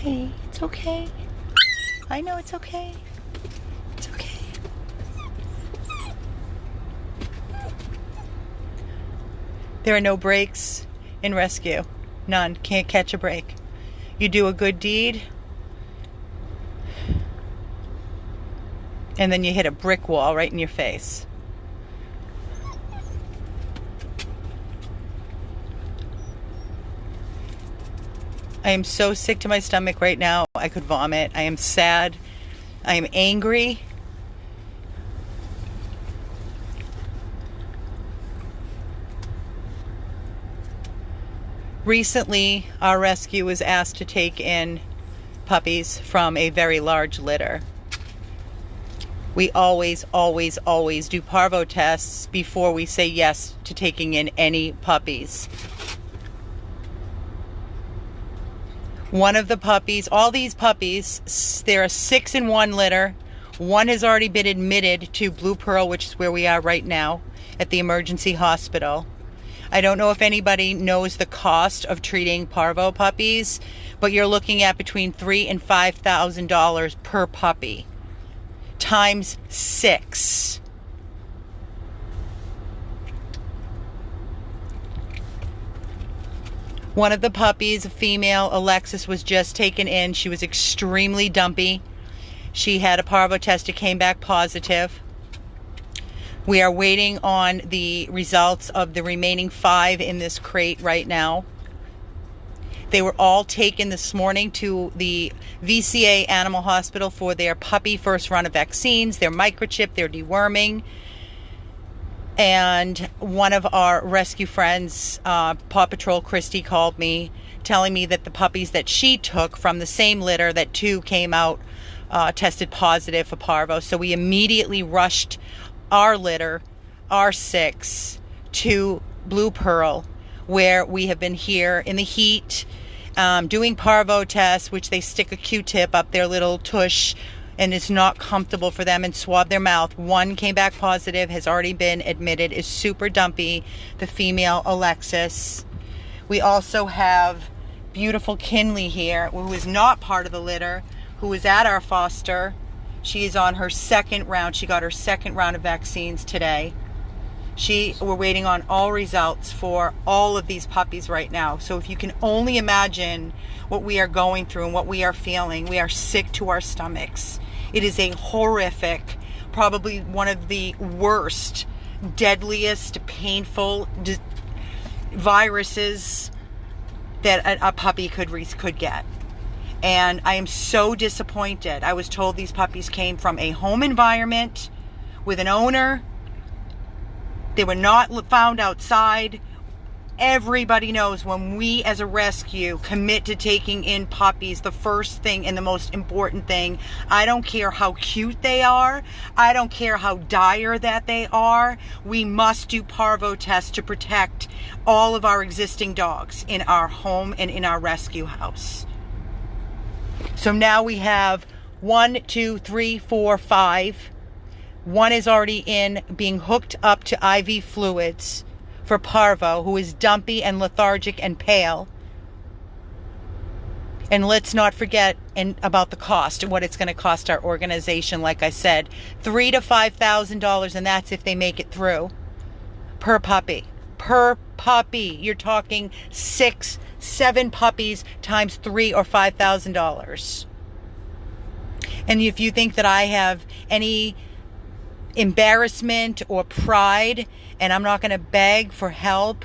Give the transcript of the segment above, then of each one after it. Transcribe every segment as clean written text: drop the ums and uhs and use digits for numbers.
Hi, it's okay. I know it's okay. It's okay. There are no breaks in rescue. None. Can't catch a break. You do a good deed, and then you hit a brick wall right in your face. I am so sick to my stomach right now. I could vomit. I am sad. I am angry. Recently, our rescue was asked to take in puppies from a very large litter. We always do parvo tests before we say yes to taking in any puppies. One of the puppies, all these puppies, there are 6 in one litter. One has already been admitted to Blue Pearl, which is where we are right now, at the emergency hospital. I don't know if anybody knows the cost of treating parvo puppies, but you're looking at between $3,000 and $5,000 per puppy, times 6. One of the puppies, a female, Alexis, was just taken in. She was extremely dumpy. She had a parvo test. It came back positive. We are waiting on the results of the remaining 5 in this crate right now. They were all taken this morning to the VCA Animal Hospital for their puppy first run of vaccines, their microchip, their deworming. And one of our rescue friends, Paw Patrol Christy, called me telling me that the puppies that she took from the same litter, that 2 came out tested positive for parvo. So we immediately rushed our litter, our 6, to Blue Pearl, where we have been here in the heat doing parvo tests, which they stick a Q-tip up their little tush, and it's not comfortable for them, and swab their mouth. 1 came back positive, has already been admitted, is super dumpy, the female Alexis. We also have beautiful Kinley here, who is not part of the litter, who is at our foster. She is on her 2nd round. She got her 2nd round of vaccines today. We're waiting on all results for all of these puppies right now. So if you can only imagine what we are going through and what we are feeling, we are sick to our stomachs. It is a horrific, probably one of the worst, deadliest, painful viruses that a puppy could get. And I am so disappointed. I was told these puppies came from a home environment with an owner. They were not found outside. Everybody knows when we as a rescue commit to taking in puppies, the first thing and the most important thing, I don't care how cute they are, I don't care how dire that they are, we must do parvo tests to protect all of our existing dogs in our home and in our rescue house. So now we have 1, 2, 3, 4, 5. 1 is already in, being hooked up to IV fluids for parvo, who is dumpy and lethargic and pale. And let's not forget about the cost and what it's going to cost our organization. Like I said, $3,000 to $5,000, and that's if they make it through, per puppy. Per puppy. You're talking 6, 7 puppies times $3,000 or $5,000. And if you think that I have any embarrassment or pride and I'm not going to beg for help,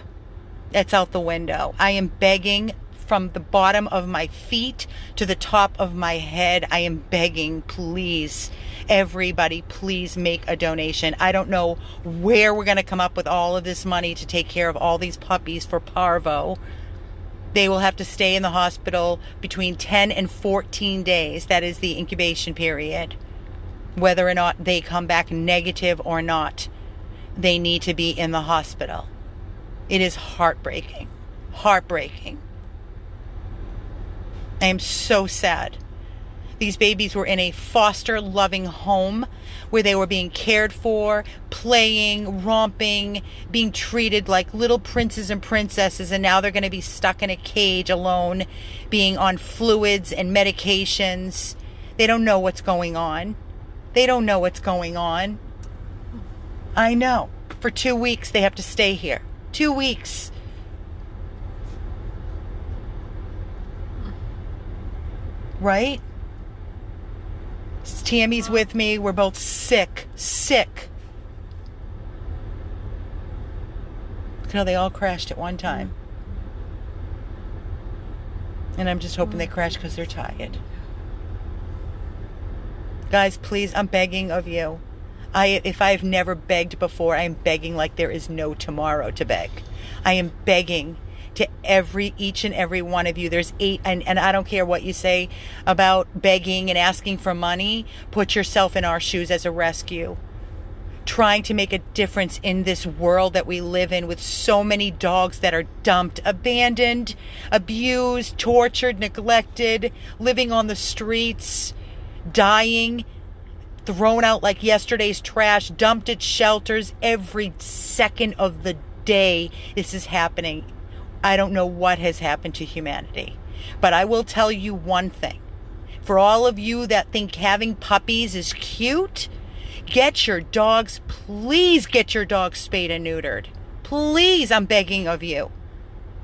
that's out the window. I am begging from the bottom of my feet to the top of my head. I am begging, please, everybody, please make a donation. I don't know where we're going to come up with all of this money to take care of all these puppies for parvo. They will have to stay in the hospital between 10 and 14 days. That is the incubation period. Whether or not they come back negative or not, they need to be in the hospital. It is heartbreaking. Heartbreaking. I am so sad These babies were in a foster loving home where they were being cared for, playing, romping, being treated like little princes and princesses, and now they're going to be stuck in a cage alone, being on fluids and medications. They don't know what's going on. They don't know what's going on. I know. For 2 weeks they have to stay here. 2 weeks. Right? Tammy's with me. We're both sick. Sick. Look how they all crashed at one time. And I'm just hoping they crash because they're tired. Guys, please, I'm begging of you. If I've never begged before, I'm begging like there is no tomorrow to beg. I am begging to each and every one of you. There's 8, and I don't care what you say about begging and asking for money. Put yourself in our shoes as a rescue. Trying to make a difference in this world that we live in with so many dogs that are dumped, abandoned, abused, tortured, neglected, living on the streets, dying, thrown out like yesterday's trash, dumped at shelters. Every second of the day this is happening. I don't know what has happened to humanity, but I will tell you one thing. For all of you that think having puppies is cute, get your dogs, please get your dogs spayed and neutered. Please, I'm begging of you.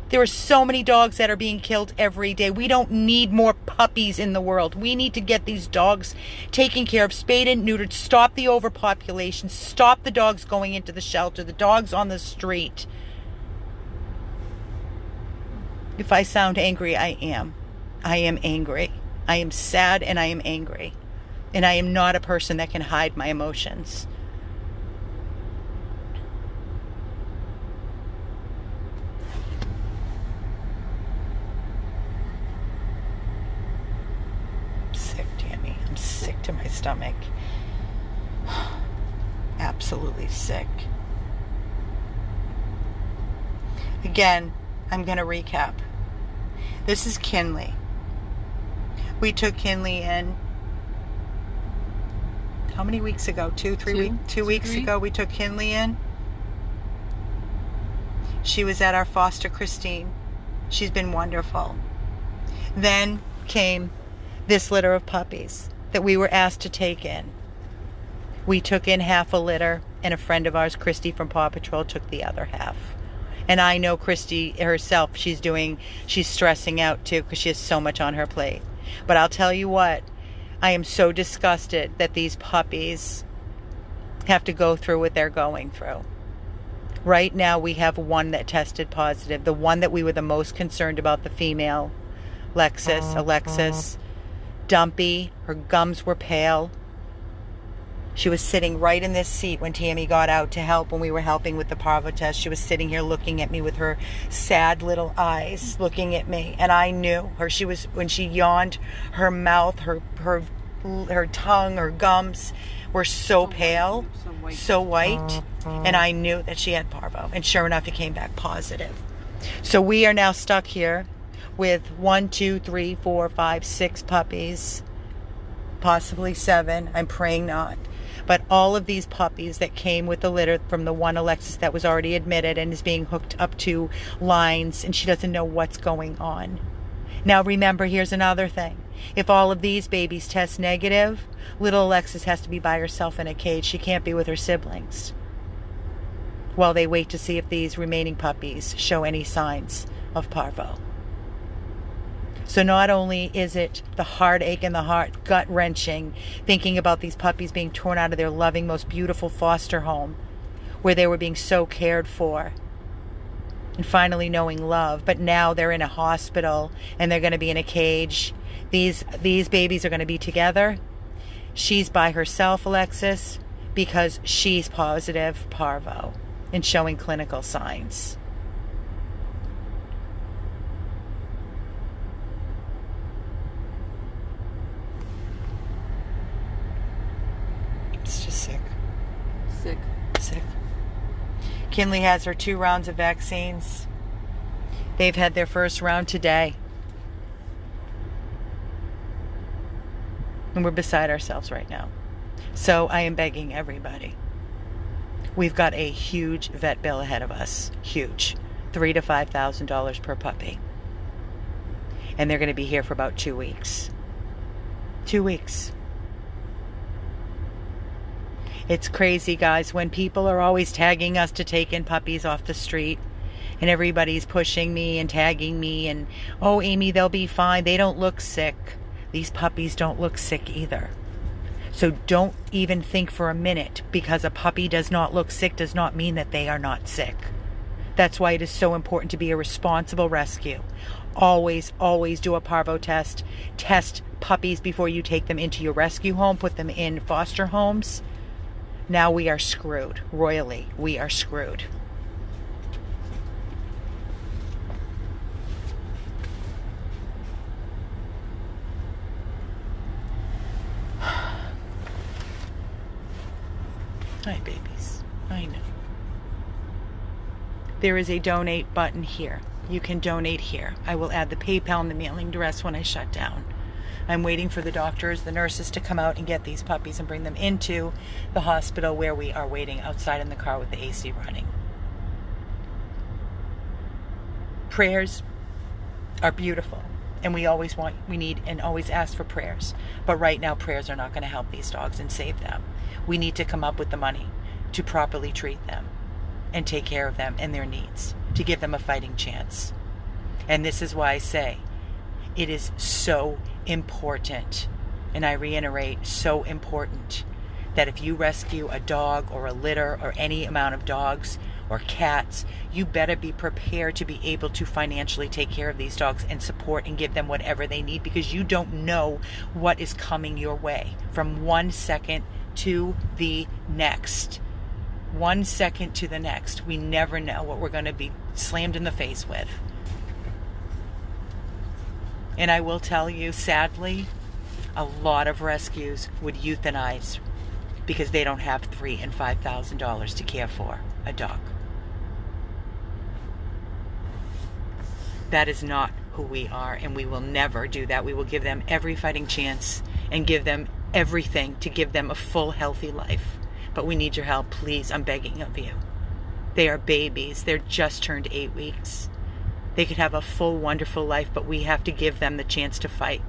There are so many dogs that are being killed every day. We don't need more puppies in the world. We need to get these dogs taken care of, spayed and neutered, stop the overpopulation, stop the dogs going into the shelter, the dogs on the street. If I sound angry, I am. I am angry. I am sad and I am angry. And I am not a person that can hide my emotions. I'm sick, Tammy. I'm sick to my stomach. Absolutely sick. Again, I'm going to recap. This is Kinley. We took Kinley in how many weeks ago? 2 weeks ago we took Kinley in. She was at our foster Christine. She's been wonderful. Then came this litter of puppies that we were asked to take in. We took in half a litter, and a friend of ours, Christy from Paw Patrol, took the other half. And I know Christy herself, she's stressing out too because she has so much on her plate. But I'll tell you what, I am so disgusted that these puppies have to go through what they're going through. Right now we have one that tested positive, the one that we were the most concerned about, the female, Alexis, dumpy, her gums were pale. She was sitting right in this seat when Tammy got out to help when we were helping with the parvo test. She was sitting here looking at me with her sad little eyes looking at me. And I knew her. She was, when she yawned, her mouth, her tongue, her gums were so pale, so white. And I knew that she had parvo. And sure enough, it came back positive. So we are now stuck here with 1, 2, 3, 4, 5, 6 puppies, possibly 7. I'm praying not. But all of these puppies that came with the litter from the one Alexis that was already admitted and is being hooked up to lines, and she doesn't know what's going on. Now remember, here's another thing. If all of these babies test negative, little Alexis has to be by herself in a cage. She can't be with her siblings while they wait to see if these remaining puppies show any signs of parvo. So not only is it the heartache and the heart gut-wrenching thinking about these puppies being torn out of their loving, most beautiful foster home where they were being so cared for and finally knowing love, but now they're in a hospital and they're going to be in a cage. These babies are going to be together. She's by herself, Alexis, because she's positive parvo and showing clinical signs. It's just sick. Sick. Kinley has her 2 rounds of vaccines. They've had their first round today. And we're beside ourselves right now. So I am begging everybody. We've got a huge vet bill ahead of us. Huge. $3,000 to $5,000 per puppy. And they're going to be here for about 2 weeks. 2 weeks. It's crazy, guys, when people are always tagging us to take in puppies off the street. And everybody's pushing me and tagging me. And, oh, Amy, they'll be fine. They don't look sick. These puppies don't look sick either. So don't even think for a minute, because a puppy does not look sick does not mean that they are not sick. That's why it is so important to be a responsible rescue. Always, always do a parvo test. Test puppies before you take them into your rescue home. Put them in foster homes. Now we are screwed. Royally, we are screwed. Hi, babies. I know. There is a donate button here. You can donate here. I will add the PayPal and the mailing address when I shut down. I'm waiting for the doctors, the nurses to come out and get these puppies and bring them into the hospital, where we are waiting outside in the car with the AC running. Prayers are beautiful, and we need and always ask for prayers. But right now, prayers are not going to help these dogs and save them. We need to come up with the money to properly treat them and take care of them and their needs, to give them a fighting chance. And this is why I say it is so important, and I reiterate, so important, that if you rescue a dog or a litter or any amount of dogs or cats, you better be prepared to be able to financially take care of these dogs and support and give them whatever they need, because you don't know what is coming your way from 1 second to the next. 1 second to the next. We never know what we're going to be slammed in the face with. And I will tell you, sadly, a lot of rescues would euthanize because they don't have $3,000 and $5,000 to care for a dog. That is not who we are, and we will never do that. We will give them every fighting chance and give them everything to give them a full, healthy life. But we need your help, please. I'm begging of you. They are babies. They're just turned 8 weeks. They could have a full, wonderful life, but we have to give them the chance to fight.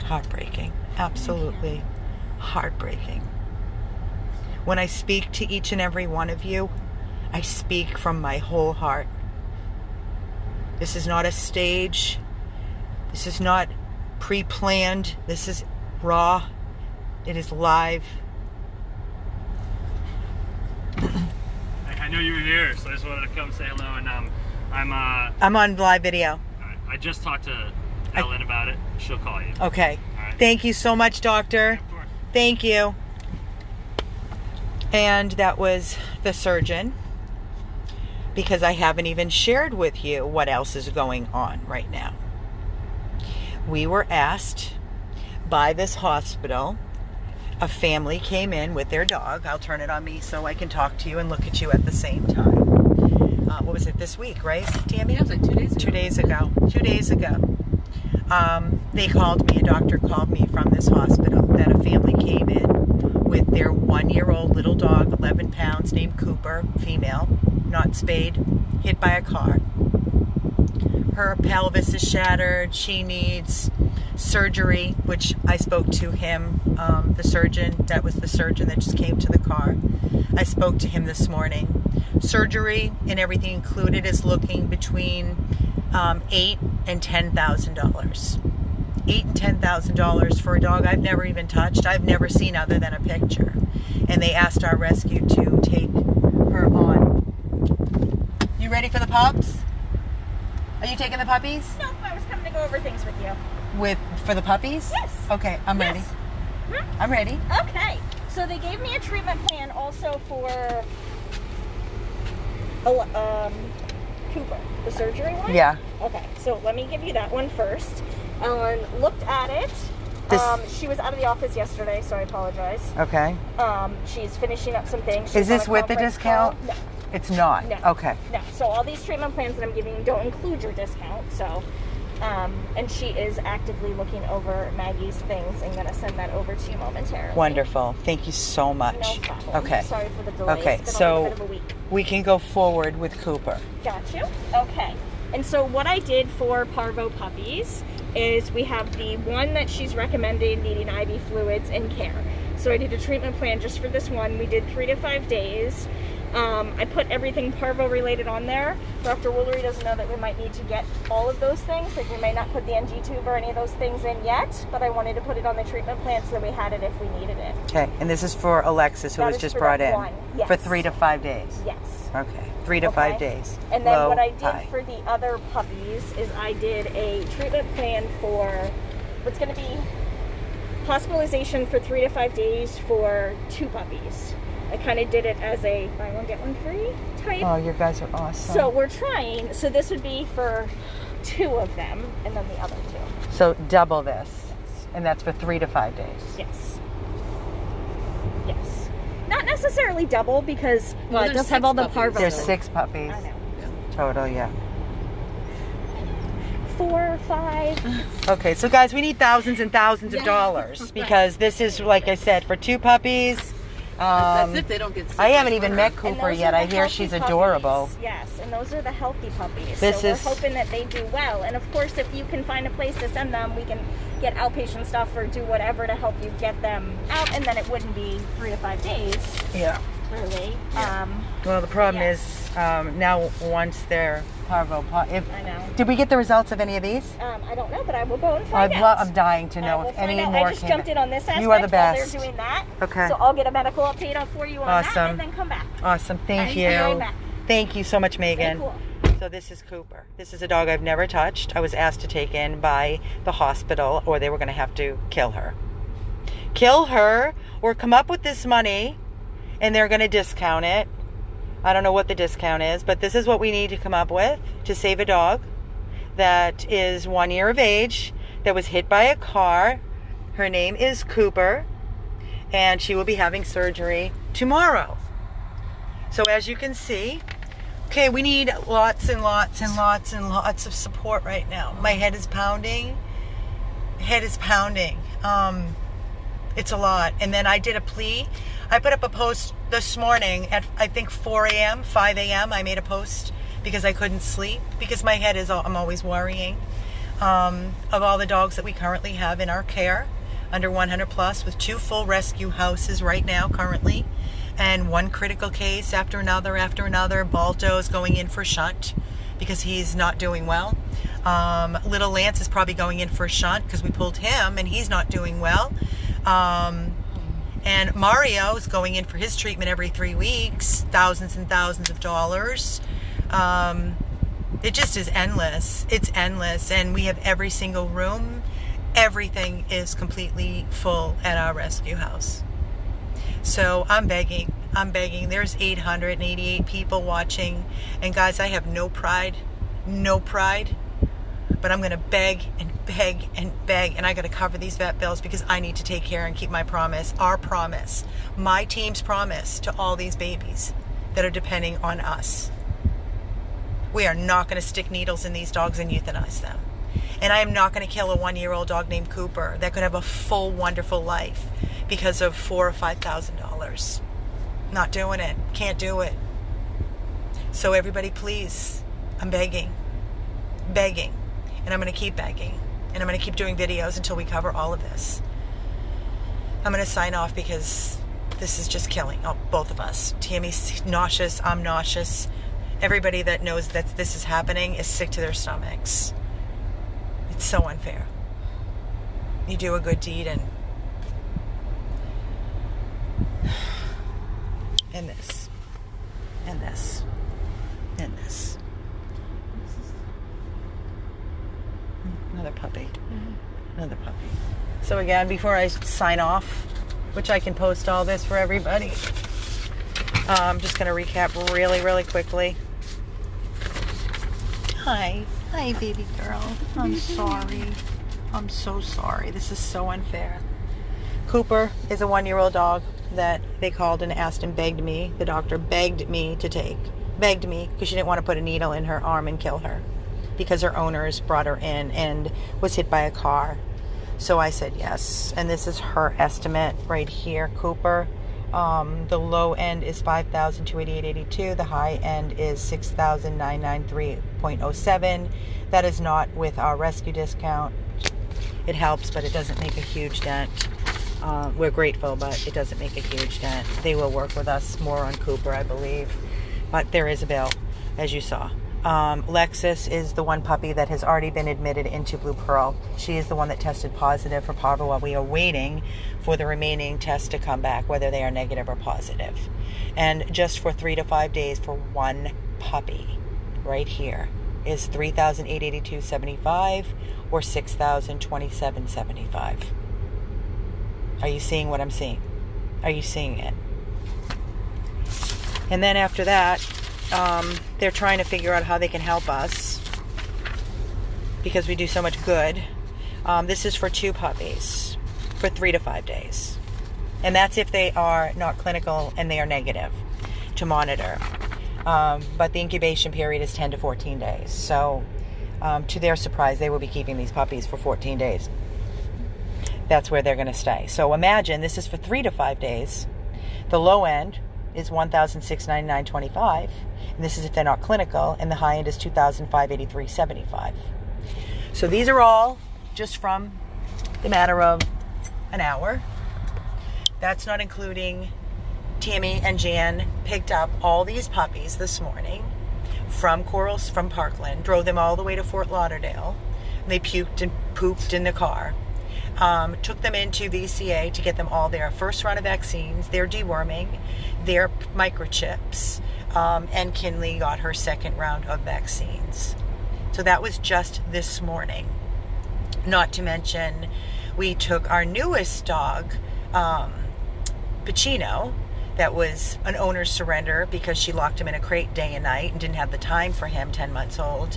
Heartbreaking. Absolutely heartbreaking. When I speak to each and every one of you, I speak from my whole heart. This is not a stage. This is not pre-planned. This is raw. It is live. I know you were here, so I just wanted to come say hello. And I'm on live video. I just talked to Ellen about it. She'll call you. Okay. All right. Thank you so much, doctor. Of course. Thank you. And that was the surgeon, because I haven't even shared with you what else is going on right now. We were asked by this hospital, a family came in with their dog. I'll turn it on me so I can talk to you and look at you at the same time. What was it, this week, right, Tammy? Yeah, it was like 2 days ago. 2 days ago. 2 days ago. They called me, a doctor called me from this hospital, that a family came in with their 1-year-old little dog, 11 pounds, named Cooper, female, not spayed, hit by a car. Her pelvis is shattered. She needs surgery, which I spoke to him, the surgeon. That was the surgeon that just came to the car. I spoke to him this morning. Surgery and everything included is looking between $8,000 and $10,000. $8,000 and $10,000 for a dog I've never even touched. I've never seen other than a picture. And they asked our rescue to take her on. You ready for the pups? Are you taking the puppies? No, I was coming to go over things with you. For the puppies? Yes. Okay, I'm ready. Hmm? I'm ready. Okay. So they gave me a treatment plan also for Cooper, the surgery one? Yeah. Okay, so let me give you that one first. Ellen looked at it, She was out of the office yesterday, so I apologize. Okay. She's finishing up some things. Is this with the discount? No. It's not? No. Okay. No. So all these treatment plans that I'm giving you don't include your discount. So, and she is actively looking over Maggie's things and going to send that over to you momentarily. Wonderful. Thank you so much. No problem. Okay. Sorry for the delay. Okay, It's been so a little bit of a week. we can go forward with Cooper. Got you. Okay. And so what I did for Parvo Puppies is we have the one that she's recommended needing IV fluids and care. So I did a treatment plan just for this one. We did 3 to 5 days. I put everything Parvo related on there. Dr. Woolery doesn't know that we might need to get all of those things. Like we may not put the NG tube or any of those things in yet, but I wanted to put it on the treatment plan so that we had it if we needed it. Okay, and this is for Alexis, who That was is just for brought that in. one, yes. For 3 to 5 days. Yes. Okay, 3 to 5 days. And then Low, what I did high. for the other puppies is I did a treatment plan for what's going to be hospitalization for 3 to 5 days for 2 puppies. I kind of did it as a buy one get one free type. Oh, you guys are awesome. So we're trying. So this would be for 2 of them, and then the other 2. So double this, and that's for 3 to 5 days. Yes. Yes. Not necessarily double because Well, it there's does have 6 all the puppies, parvo. There's so- 6 puppies. I know. Total, yeah. 4, 5. Okay, so guys, we need thousands and thousands of dollars because this is, like I said, for 2 puppies. That's if they don't get sick. I haven't even met And Cooper those yet. are I the hear healthy she's puppies. adorable. Yes, and those are the healthy puppies. This so is- we're hoping that they do well. And of course, if you can find a place to send them, we can get outpatient stuff or do whatever to help you get them out. And then it wouldn't be 3 to 5 days, Yeah. really. Well, the problem Yeah. is now once they're parvo, if I know. did we get the results of any of these? I don't know, but I will go and find I'm out. dying to I know will if find any out. more I just came jumped in. in on this aspect You are the while best. they're doing that. Okay. So I'll get a medical update on for you on that Awesome. and then come back. Awesome. Thank Thank you very you. much. Thank you so much, Megan. Cool. So this is Cooper. This is a dog I've never touched. I was asked to take in by the hospital, or they were going to have to kill her. Kill her, or come up with this money, and they're going to discount it. I don't know what the discount is, but this is what we need to come up with to save a dog that is 1 year of age, that was hit by a car. Her name is Cooper, and she will be having surgery tomorrow. So as you can see, okay, we need lots and lots and lots and lots of support right now. My head is pounding. Head is pounding. It's a lot. And then I did a plea. I put up a post this morning at, I think, 4 a.m., 5 a.m. I made a post because I couldn't sleep, because my head is, I'm always worrying of all the dogs that we currently have in our care, under 100 plus, with 2 full rescue houses right now currently, and 1 critical case after another after another. Balto's going in for shunt because he's not doing well. Little Lance is probably going in for shunt because we pulled him and he's not doing well. And Mario is going in for his treatment every 3 weeks, thousands and thousands of dollars. It just is endless. It's endless. And we have every single room. Everything is completely full at our rescue house. So I'm begging. I'm begging. There's 888 people watching. And guys, I have no pride. No pride. But I'm going to beg and beg and beg. And I got to cover these vet bills because I need to take care and keep my promise. Our promise. My team's promise to all these babies that are depending on us. We are not going to stick needles in these dogs and euthanize them. And I am not going to kill a 1-year-old dog named Cooper that could have a full, wonderful life because of $4,000 or $5,000. Not doing it. Can't do it. So everybody, please, I'm begging. Begging. And I'm going to keep begging. And I'm going to keep doing videos until we cover all of this. I'm going to sign off because this is just killing both of us. Tammy's nauseous. I'm nauseous. Everybody that knows that this is happening is sick to their stomachs. It's so unfair. You do a good deed and this, and this, and this. Another puppy. Another puppy. So again, before I sign off, which I can post all this for everybody, I'm just going to recap really, really quickly. Hi. Hi, baby girl. I'm sorry. I'm so sorry. This is so unfair. Cooper is a 1-year-old dog that they called and asked and begged me. The doctor begged me to take. Begged me because she didn't want to put a needle in her arm and kill her because her owners brought her in and was hit by a car. So I said yes. And this is her estimate right here, Cooper. The low end is $5,288.82. The high end is $6,993.07. That is not with our rescue discount. It helps, but it doesn't make a huge dent. We're grateful, but it doesn't make a huge dent. They will work with us more on Cooper, I believe. But there is a bill, as you saw. Lexus is the one puppy that has already been admitted into Blue Pearl. She is the one that tested positive for parvo while we are waiting for the remaining tests to come back, whether they are negative or positive. And just for 3 to 5 days for one puppy, right here, is $3,882.75 or $6,027.75. Are you seeing what I'm seeing? Are you seeing it? And then after that, they're trying to figure out how they can help us because we do so much good. This is for 2 puppies for 3 to 5 days. And that's if they are not clinical and they are negative to monitor. But the incubation period is 10 to 14 days. So to their surprise, they will be keeping these puppies for 14 days. That's where they're going to stay. So imagine this is for 3 to 5 days. The low end is $1,699.25, and this is if they're not clinical, and the high end is $2,583.75. So these are all just from the matter of an hour. That's not including Tammy and Jan picked up all these puppies this morning from Parkland, drove them all the way to Fort Lauderdale. They puked and pooped in the car. Took them into VCA to get them all their first round of vaccines, their deworming, their microchips, and Kinley got her second round of vaccines. So that was just this morning. Not to mention, we took our newest dog, Pacino, that was an owner's surrender because she locked him in a crate day and night and didn't have the time for him, 10 months old.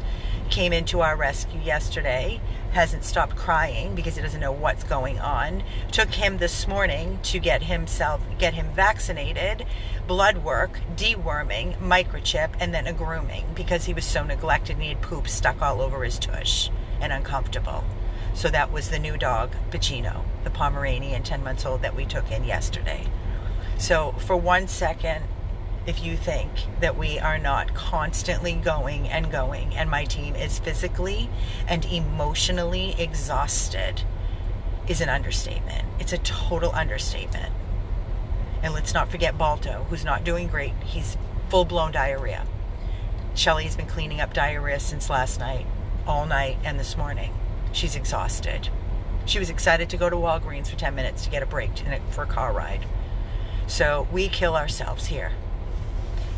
Came into our rescue yesterday, hasn't stopped crying because he doesn't know what's going on. Took him this morning to get him vaccinated, blood work, deworming, microchip, and then a grooming because he was so neglected and he had poop stuck all over his tush and uncomfortable. So that was the new dog, Pacino, the Pomeranian, 10 months old that we took in yesterday. So for 1 second, if you think that we are not constantly going and my team is physically and emotionally exhausted, is an understatement. It's a total understatement. And let's not forget Balto, who's not doing great. He's full-blown diarrhea. Shelly's been cleaning up diarrhea since last night, all night and this morning. She's exhausted. She was excited to go to Walgreens for 10 minutes to get a break for a car ride. So we kill ourselves here.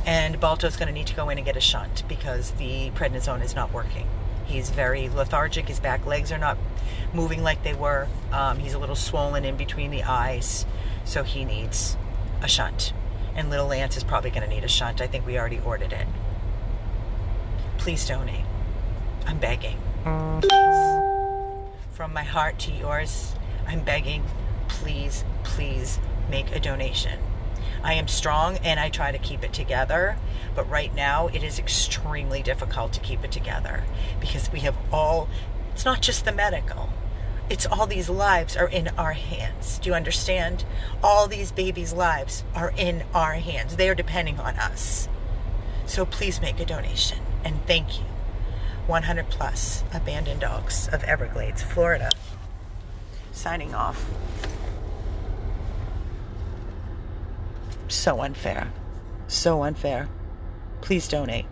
And Balto's going to need to go in and get a shunt because the prednisone is not working. He's very lethargic. His back legs are not moving like they were. He's a little swollen in between the eyes. So he needs a shunt. And little Lance is probably going to need a shunt. I think we already ordered it. Please donate. I'm begging. Please. From my heart to yours, I'm begging. Please, please make a donation. I am strong and I try to keep it together, but right now it is extremely difficult to keep it together because we have it's not just the medical, it's all these lives are in our hands. Do you understand? All these babies' lives are in our hands. They are depending on us. So please make a donation and thank you. 100 plus abandoned dogs of Everglades, Florida. Signing off. So unfair. So unfair. Please donate.